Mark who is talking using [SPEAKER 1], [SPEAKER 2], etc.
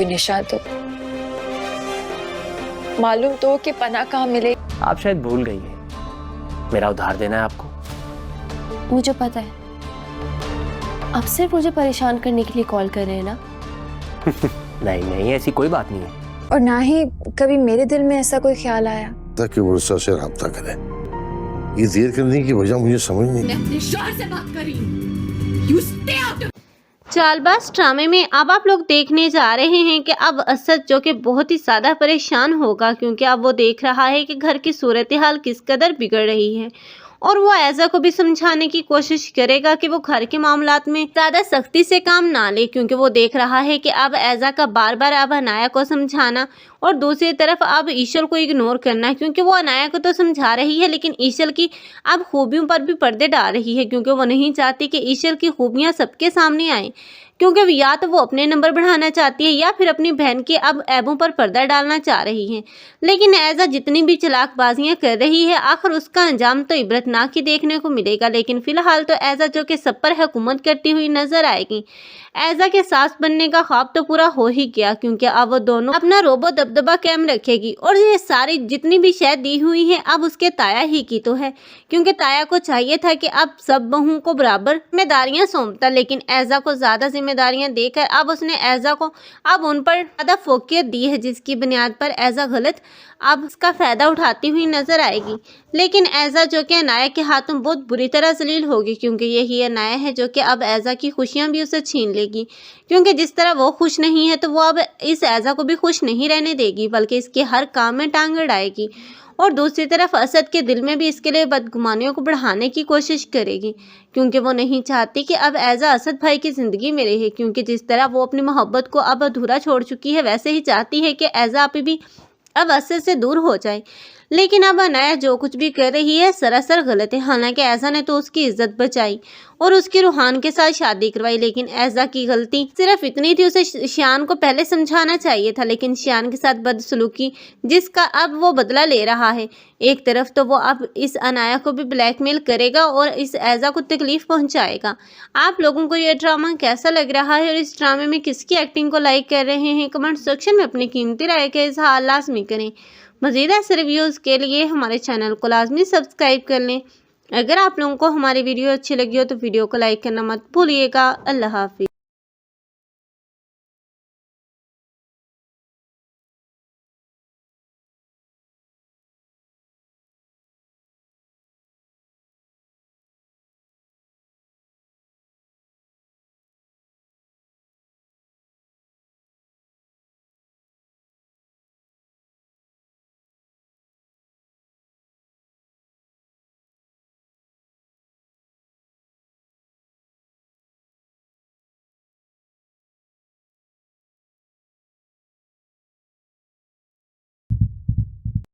[SPEAKER 1] निशा तो मालूम तो कि पना कहाँ मिले।
[SPEAKER 2] आप शायद भूल गई है, मेरा उधार देना है आपको।
[SPEAKER 3] मुझे पता है, आप सिर्फ मुझे परेशान करने के लिए कॉल कर रहे हैं ना?
[SPEAKER 2] नहीं नहीं, ऐसी कोई बात नहीं है।
[SPEAKER 1] और ना ही कभी मेरे दिल में ऐसा कोई ख्याल आया
[SPEAKER 4] ताकि वो उससे से राब्ता करे। ये देर करने की वजह मुझे समझ नहीं।
[SPEAKER 5] मैं अपने शौहर से बात कर रही हूँ। You stay out of...
[SPEAKER 6] Chaalbaaz ड्रामे में अब आप लोग देखने जा रहे हैं कि अब असद जो कि बहुत ही ज़्यादा परेशान होगा, क्योंकि अब वो देख रहा है कि घर की सूरत हाल किस कदर बिगड़ रही है और वो ऐज़ा को भी समझाने की कोशिश करेगा कि वो घर के मामलात में ज़्यादा सख्ती से काम ना ले, क्योंकि वो देख रहा है कि अब ऐज़ा का बार बार अब अनाया को समझाना और दूसरी तरफ अब ईशल को इग्नोर करना, क्योंकि वो अनाया को तो समझा रही है लेकिन ईशल की अब खूबियों पर भी पर्दे डाल रही है, क्योंकि वो नहीं चाहती कि ईशल की खूबियाँ सबके सामने आएँ, क्योंकि या तो वो अपने नंबर बढ़ाना चाहती है या फिर अपनी बहन के अब ऐबों पर पर्दा डालना चाह रही है। लेकिन ऐज़ा जितनी भी चालाकबाजियां कर रही है आखिर उसका अंजाम तो इबरतनाक ही देखने को मिलेगा। लेकिन फिलहाल तो ऐज़ा जो कि सब पर हुकूमत करती हुई नजर आएगी। ऐज़ा के सास बनने का ख्वाब तो पूरा हो ही गया, क्योंकि अब वो दोनों अपना रोबो दबदबा कायम रखेगी और ये सारी जितनी भी शय दी हुई है अब उसके ताया ही की तो है, क्योंकि ताया को चाहिए था कि अब सब बहू को बराबर जिम्मेदारियां सौंपता, लेकिन ऐज़ा को ज्यादा जिम्मेदारियां देकर अब उसने ऐज़ा को अब उन पर ज्यादा फोकियत दी है, जिसकी बुनियाद पर ऐज़ा गलत अब उसका फायदा उठाती हुई नजर आएगी। लेकिन ऐज़ा जो कि अनाया के हाथों बहुत बुरी तरह जलील होगी, क्योंकि यही अनाया है जो कि अब ऐज़ा की खुशियां भी उसे छीन लेगी, क्योंकि जिस तरह वो खुश नहीं है तो वो अब इस ऐज़ा को भी खुश नहीं रहने देगी, बल्कि इसके हर काम में टांग अड़ाएगी। और दूसरी तरफ असद के दिल में भी इसके लिए बदगुमानियों को बढ़ाने की कोशिश करेगी, क्योंकि वो नहीं चाहती कि अब ऐज़ा असद भाई की ज़िंदगी में रहे, क्योंकि जिस तरह वो अपनी मोहब्बत को अब अधूरा छोड़ चुकी है वैसे ही चाहती है कि ऐज़ा आप भी अब असद से दूर हो जाए। लेकिन अब अनाया जो कुछ भी कर रही है सरासर गलत है। हालांकि ऐज़ा ने तो उसकी इज्जत बचाई और उसकी रूहान के साथ शादी करवाई, लेकिन ऐज़ा की गलती सिर्फ इतनी थी, उसे शियान को पहले समझाना चाहिए था, लेकिन शियान के साथ बदसलूकी जिसका अब वो बदला ले रहा है। एक तरफ तो वो अब इस अनाया को भी ब्लैकमेल करेगा और इस ऐज़ा को तकलीफ पहुंचाएगा। आप लोगों को ये ड्रामा कैसा लग रहा है और इस ड्रामे में किसकी एक्टिंग को लाइक कर रहे हैं, कमेंट सेक्शन में अपनी कीमती राय का इजहार लाजमी करें। मज़ीद ऐसे रिव्यूज़ के लिए हमारे चैनल को लाजमी सब्सक्राइब कर लें। अगर आप लोगों को हमारी वीडियो अच्छी लगी हो तो वीडियो को लाइक करना मत भूलिएगा। अल्लाह हाफिज़।